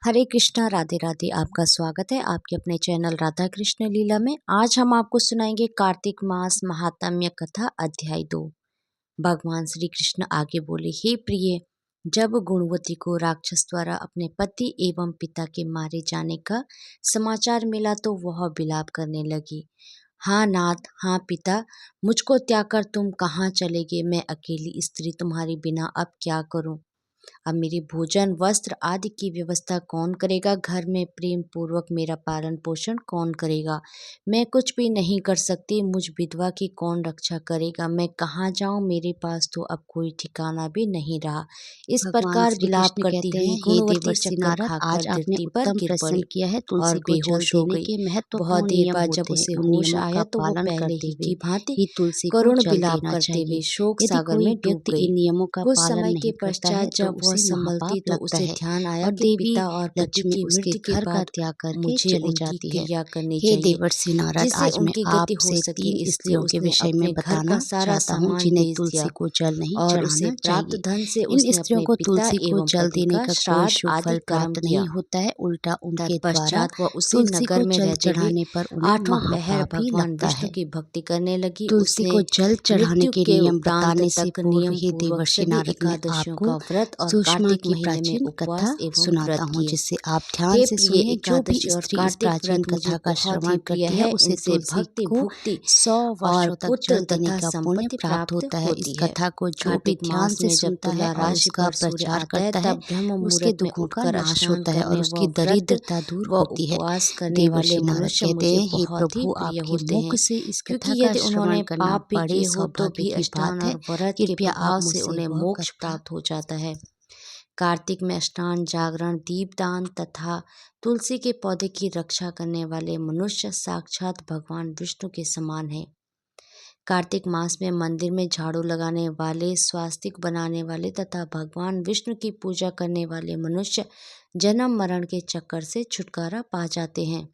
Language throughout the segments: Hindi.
हरे कृष्णा, राधे राधे। आपका स्वागत है आपके अपने चैनल राधा कृष्ण लीला में। आज हम आपको सुनाएंगे कार्तिक मास महात्म्य कथा अध्याय 2। भगवान श्री कृष्ण आगे बोले, हे प्रिय, जब गुणवती को राक्षस द्वारा अपने पति एवं पिता के मारे जाने का समाचार मिला तो वह विलाप करने लगी। हाँ नाथ, हाँ पिता, मुझको त्याग कर तुम कहाँ चले गए? मैं अकेली स्त्री तुम्हारे बिना अब क्या करूं? अब मेरी भोजन वस्त्र आदि की व्यवस्था कौन करेगा? घर में प्रेम पूर्वक मेरा पालन पोषण कौन करेगा? मैं कुछ भी नहीं कर सकती, मुझ विधवा की कौन रक्षा करेगा? मैं कहाँ जाऊं? मेरे पास तो अब कोई ठिकाना भी नहीं रहा। इस भगवान प्रकार श्री विलाप कृष्ण करती कहते हुई हैं, हे गुणवती देवर्षि चक्कर नारद, खाकर आज आपने धरती पर उत्तम गिर प्रश्न पड़ी किया है। और तुलसी को जल बेहोश हो देने गई। के बहुत महत्वपूर्ण देर नियम बाद जब होते हैं, उसे उन होश नियमों का आया तो वो पालन पहले करते ही हुए की भांति ही तुलसी को करुण जल विलाप देना करते हुए चाहिए। शोक यदि सागर कोई में डूब व्यक्ति गई। इन नियमों का कुछ पालन समय के नहीं करता है पश्चात तो जब वह उसे संभलती महापाप तो लगता उसे है ध्यान आया और कि देवी पिता और पति लक्ष्मी की उसके मृत्यु के घर का बाद त्याग करके मुझे चली उनकी जाती है। क्रिया करनी हे चाहिए देवर्षि नारद, जिससे आज मैं उनकी गति हो आपसे सके, 3 इसलिए स्त्रियों के उसने विषय में अपने घर का बताना सारा चाहता हूँ सामान जिन्हें बेच तुलसी दिया को जल नहीं और उसे चढ़ाना प्राप्त चाहिए। धन से इन उसने स्त्रियों अपने को पिता तुलसी को एवं जल पति देने का का कोई श्राद्ध शुभ आदि फल कर्म प्राप्त नहीं किया। होता है, उल्टा उनके द्वारा तत्पश्चात वह उसी तुलसी नगर को में जल रहते हुए चढ़ाने पर उन्हें 8 पहर महापाप ही भगवान लगता विष्णु है। की भक्ति करने लगी। तुलसी उसने को जल चढ़ाने मृत्यु के के नियम उपरांत बताने से तक पूर्व नियम ही पूर्वक देवर्षि सभी नारद, मैं एकादशियों आपको का व्रत और सुषमा कार्तिक की महीने में प्राचीन उपवास कथा एवं सुनाता व्रत हूँ, किए। जिसे आप ध्यान हे से प्रिय, सुनिए। जो भी एकादशी और स्त्री इस कार्तिक प्राचीन व्रत मुझे कथा का बहुत ही श्रवण प्रिय करती है, है। उसे इनसे तुलसी भक्ति को भुक्ति 100 और वर्षों तक पुत्र जल देने तथा का पुण्य संपत्ति प्राप्त प्राप्त होता है। इस होती है। कथा को जो भी कार्तिक ध्यान मास से में जब सुनता है तुला और राशि उसका पर सूर्य प्रचार आता है करता है, तब ब्रह्म उसके मुहूर्त में दुखों का उठकर नाश स्नान होता है और करने व उसकी व्रत दरिद्रता दूर व होती है। उपवास करने वाले देवर्षि नारद मनुष्य कहते मुझे हैं, हे बहुत ही प्रभु, प्रिय आपके होते मुख हैं, से इस क्योंकि कथा का यदि श्रवण उन्होंने करना पाप भी बड़े किए हो तो सौभाग्य भी की स्नान बात है। और व्रत के कृपया आप प्रभाव से मुझसे उन्हें वह मोक्ष कथा। प्राप्त हो जाता है। कार्तिक में स्नान, जागरण, दीपदान तथा तुलसी के पौधे की रक्षा करने वाले मनुष्य साक्षात भगवान विष्णु के समान है। कार्तिक मास में मंदिर में झाड़ू लगाने वाले, स्वास्तिक बनाने वाले तथा भगवान विष्णु की पूजा करने वाले मनुष्य जन्म मरण के चक्कर से छुटकारा पा जाते हैं।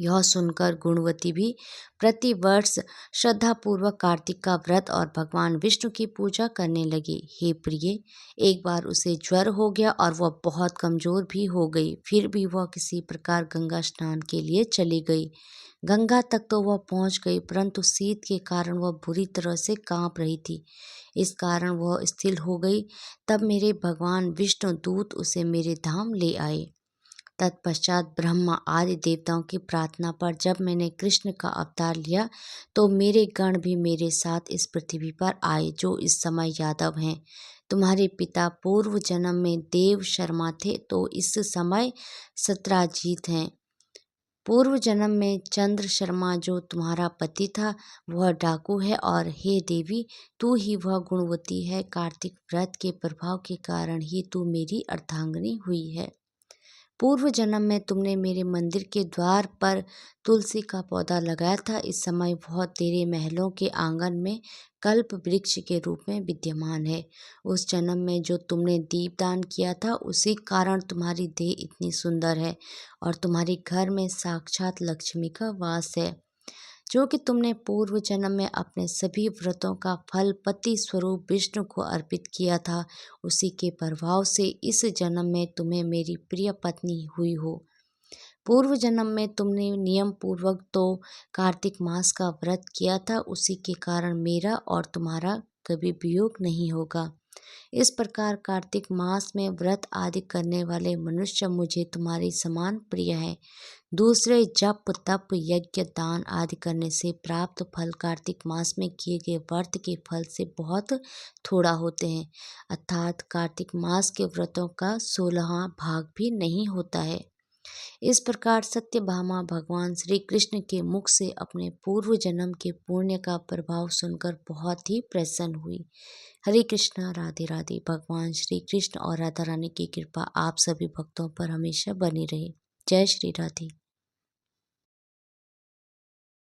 यह सुनकर गुणवती भी प्रतिवर्ष श्रद्धापूर्वक कार्तिक का व्रत और भगवान विष्णु की पूजा करने लगी। हे प्रिय, एक बार उसे ज्वर हो गया और वह बहुत कमजोर भी हो गई। फिर भी वह किसी प्रकार गंगा स्नान के लिए चली गई। गंगा तक तो वह पहुंच गई, परंतु शीत के कारण वह बुरी तरह से कांप रही थी। इस कारण वह स्थिर हो गई। तब मेरे भगवान विष्णु दूत उसे मेरे धाम ले आए। तत्पश्चात ब्रह्मा आदि देवताओं की प्रार्थना पर जब मैंने कृष्ण का अवतार लिया तो मेरे गण भी मेरे साथ इस पृथ्वी पर आए, जो इस समय यादव हैं। तुम्हारे पिता पूर्व जन्म में देव शर्मा थे तो इस समय सत्राजीत हैं। पूर्व जन्म में चंद्र शर्मा जो तुम्हारा पति था वह डाकू है, और हे देवी, तू ही वह गुणवती है। कार्तिक व्रत के प्रभाव के कारण ही तू मेरी अर्धांगिनी हुई है। पूर्व जन्म में तुमने मेरे मंदिर के द्वार पर तुलसी का पौधा लगाया था। इस समय वह तेरे महलों के आंगन में कल्प वृक्ष के रूप में विद्यमान है। उस जन्म में जो तुमने दीपदान किया था उसी कारण तुम्हारी देह इतनी सुंदर है और तुम्हारे घर में साक्षात लक्ष्मी का वास है। जो कि तुमने पूर्व जन्म में अपने सभी व्रतों का फल पति स्वरूप विष्णु को अर्पित किया था, उसी के प्रभाव से इस जन्म में तुम्हें मेरी प्रिय पत्नी हुई हो। पूर्व जन्म में तुमने नियम पूर्वक तो कार्तिक मास का व्रत किया था, उसी के कारण मेरा और तुम्हारा कभी वियोग नहीं होगा। इस प्रकार कार्तिक मास में व्रत आदि करने वाले मनुष्य मुझे तुम्हारी समान प्रिय है। दूसरे जप तप यज्ञ दान आदि करने से प्राप्त फल कार्तिक मास में किए गए व्रत के फल से बहुत थोड़ा होते हैं, अर्थात कार्तिक मास के व्रतों का 16वां भाग भी नहीं होता है। इस प्रकार सत्यभामा भगवान श्री कृष्ण के मुख से अपने पूर्व जन्म के पुण्य का प्रभाव सुनकर बहुत ही प्रसन्न हुई। हरे कृष्णा, राधे राधे। भगवान श्री कृष्ण और राधा रानी की कृपा आप सभी भक्तों पर हमेशा बनी रहे। जय श्री राधे।